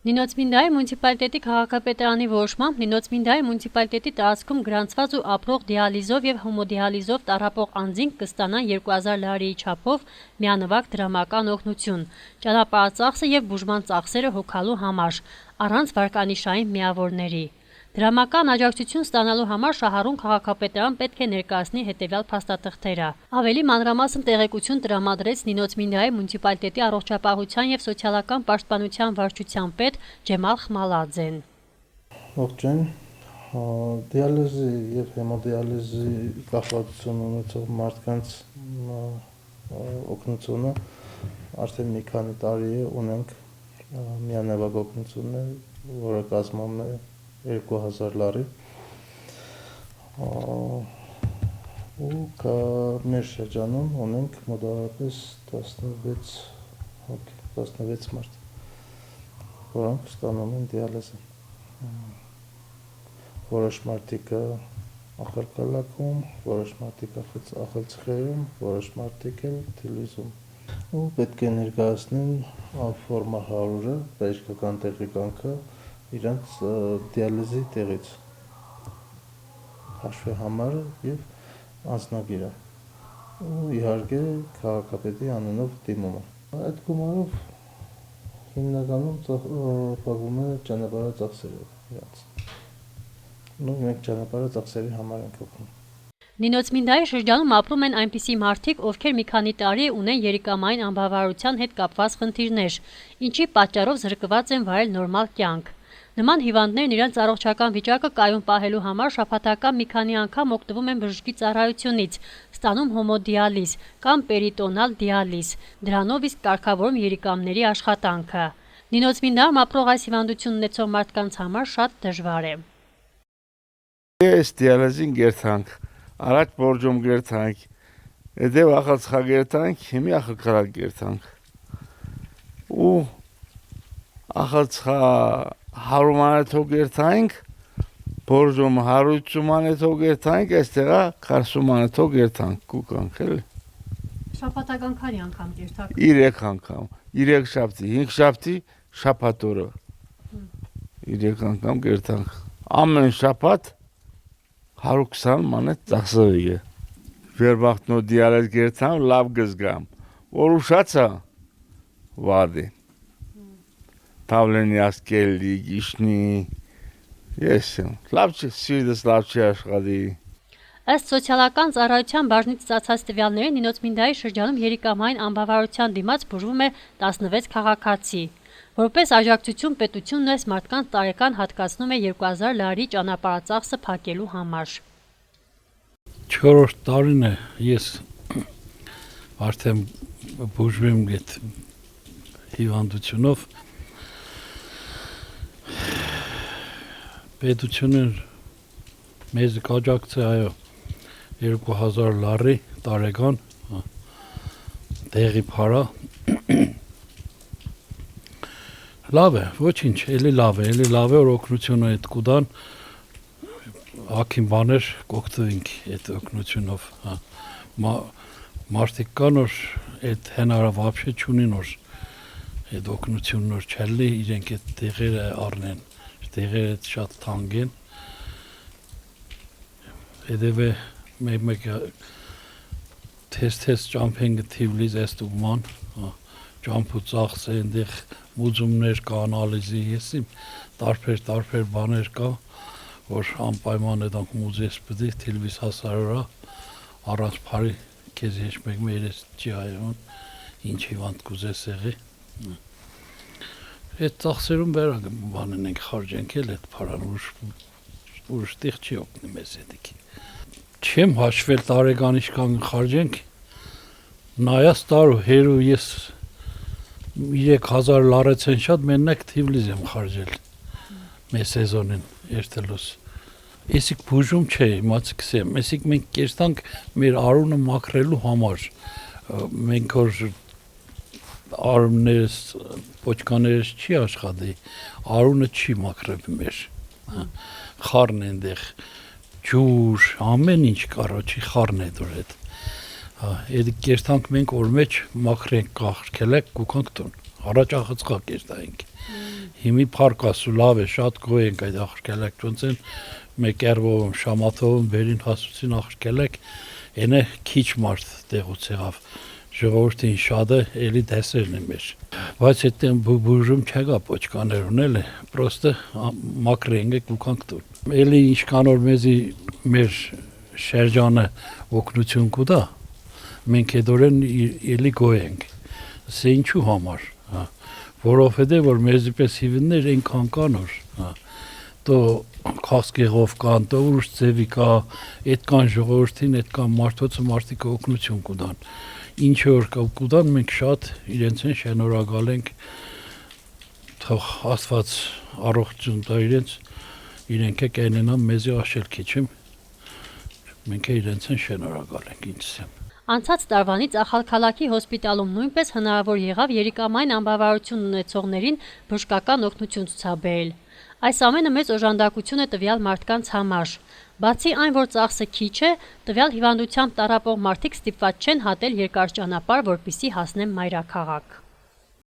Նինոցմինդայի մունիցիպալիտետի քաղաքապետարանի որոշմամբ Նինոցմինդայի մունիցիպալիտետի տարածքում գրանցված ու ապրող դիալիզով եւ հոմոդիալիզով տառապող անձինք կստանան 2000 լարիի չափով միանվագ դրամական օգնություն, ճանապարհածախսը եւ բուժման ծախսերը հոգալու համար, առանց վարկանիշային միավորների։ Դրամական աջակցություն ստանալու համար Շահառուն քաղաքապետարան պետք է ներկայացնի հետևյալ փաստաթղթերը։ Ավելի մանրամասն տեղեկություն տրամադրեց Նինոցմինդայի մունիցիպալիտետի առողջապահության եւ սոցիալական պաշտպանության վարչության պետ Ջեմալ Խմալաձեն։ Ողջույն, դիալիզի եւ հեմոդիալիզի կախվածություն ունեցող մարդկանց օգնությունը արդեն մի քանի տարի է ունենք միանավագ օգնությունը, որը կազմում է 2000 լարի ու մեր շրջանում ունենք մոտավորապես 16 մարդ, որոնք ստանում են դիալիզը։ Որոշ մարդիկ ախալքալաքում, որոշ մարդիկ ախալցխերում, որոշ մարդիկ էլ դիալիզում։ Ու պետք է ներկայացնեն ֆորմա 100-ը, բժշկական տեղեկանքը իրանց դիալիզի տեղից հաշվի համարը եւ անձնագիրը ու իհարկե քաղաքապետի անունով դիմումը։ Այդ գումարով հիմնականում պահվում է ճանապարհածախսերը իրանց։ Մենք ճանապարհածախսերի համար ենք օգնում։ Նինոցմինդայի շրջանում ապրում են այնպիսի մարդիկ, ովքեր մի քանի տարի ունեն երիկամային անբավարարության հետ կապված խնդիրներ, ինչի պատճառով զրկված են վարել նորմալ կյանք։ Նման հիվանդներն իրենց առողջական վիճակը կայուն պահելու համար շաբաթական մի քանի անգամ օգտվում են բժշկի ծառայությունից, ստանում հոմոդիալիզ կամ պերիտոնալ դիալիզ, դրանով իսկ կարգավորում երիկամների աշխատանքը։ Նինոցմինդայում ապրող այս հիվանդություն ունեցող մարդկանց համար շատ դժվար է։ Ես դիալիզին գերտանք, առաջ բորժում գերտանք, հետո ախալցխա գերտանք, հիմի ախալքալակ գերտանք։ Ու ախալցխա հարումանեթով գերտանք, բորժում հարույցումանեթով գերտանք, այստեղա 40 մանեթով գերտանք կուկանք էլի։ Շաբաթական քանի անգամ գերտաք։ 3 անգամ, 3 շաբթի, 5 շաբթի, շաբաթ օրը։ 3 անգամ գերտանք։ Ամեն շաբաթ 120 մանեթ ծախսովի է։ Վերբախտնո դիալիզ գերտամ, լավ գզգամ։ Որ ուշացա, վադի։ Թավլենի ասկելի, գիշնի, ես եմ, լավ չի, սիրտս լավ չի աշխատի։ Ըստ սոցիալական ծառայության բաժնից ստացած տվյալների Նինոցմինդայի շրջանում երիկամային անբավարարության դիմաց բուժվում է 16 քաղաքացի։ Որպես աջակցություն պետությունն այս մարդկանց տարեկան հատկացնում է 2000 լարի ճանապարհածախսը փակելու համար։ 4-րդ տարին է ես արդեն բուժվում այդ հիվանդությունով։ Պետությունը մեզ կաջակցի այո 2000 լարի տարեկան տեղի փարա։ Լավ է, ոչինչ, էլի լավ է, որ օգնությունը այդ կուտան հակին բաներ կօգտվենք այդ օգնությունով։ Մարդիկ կան, որ այդ հնարը вообще չունին, որ այդ օգնությունն որ չելի իրենք այդ տեղերը առնեն, տեղերը շատ թանկ են։ Հետևը մեկ թես ճամփեն Թիվլիս էստուգման, ճամփու ծախս է այնտեղ մուծումներ կա, անալիզի, եսի տարբեր բաներ կա, որ անպայման է դանք մուծես պետք է Թիվլիս հասարորա առանց բարի քեզ հեչ մեկ մերես չի այոն ինչ հիվանդ կուզես եղի։ Այդ ծախսերում բերակ բանն ենք խարժենք էլ այդ փարան ուրիշ տեղ չի օգնի մեզ հետիքի։ Չեմ հաշվել տարեկան ինչքան խարժենք, նայած տարու հերու ես 3000 լարից են շատ մենակ Թիվլիս եմ խարժել մեր սեզոնին երթելուս։ Էսիկ բուժում չէ, իմացիքս եմ, էսիկ մենք կերտանք մեր արունը մաքրելու համար, մենք որ արուններս, պոչկաներս չի աշխատի, արունը չի մաքրებ մեր, խառն ենտեղ, ջուր, ամեն ինչ կարոչի խառն է դուր հետ, էդի կերտանք մենք որ մեջ մաքրենք կաղրկելեք կուկանք տուն, Առաջախցկակ էր դա ինք։ Հիմի փարկասու լավ է, շատ գոյ ենք այդ ախրկելակ ոնց են մեկ երվում շամաթովում բերին հասուցին ախրկելակ, այնը քիչ մարդ տեղուց եղավ։ Ժողովրդին շատ է, էլի դեսերն է մեր։ Բայց այդտեղ բուժում չեղա պոչկաներ ունել է, պրոստը մակրենք եք ու կանք տուն։ Էլի ինչքան որ մեզի մեր շրջանը օգնություն կուտա, մենք հետորեն էլի գոյենք։ Սա ինչու համար, որովհետև որ մեզի պես հիվանդներ այնքան կան որ, տո քասկեղով կան, տո ուրիշ ձևի կա, այդքան ժողովրդին, այդքան մարդոցը մարդիկ օգնություն կուտան։ Ինչ որ կուտան մենք շատ իրենց են շնորհակալ ենք, թող Աստված առողջություն տա իրենք է կայնենան մեզի աշել քիչում, մենք իրենց են շնորհակալ ենք ինձ։ Անցած տարվանից Ախալքալաքի հոսպիտալում նույնպես հնարավոր եղավ երիկամային անբավարարություն ունեցողներին բժշկական օգնություն ցուցաբերել։ Այս ամենը մեծ օժանդակություն է տվյալ մարդկանց համար։ Բացի այն, որ ծախսը քիչ է, տվյալ հիվանդությամբ տառապող մարդիկ ստիպված չեն հատել երկար ճանապարհ, որպեսզի հասնեն մայրաքաղաք։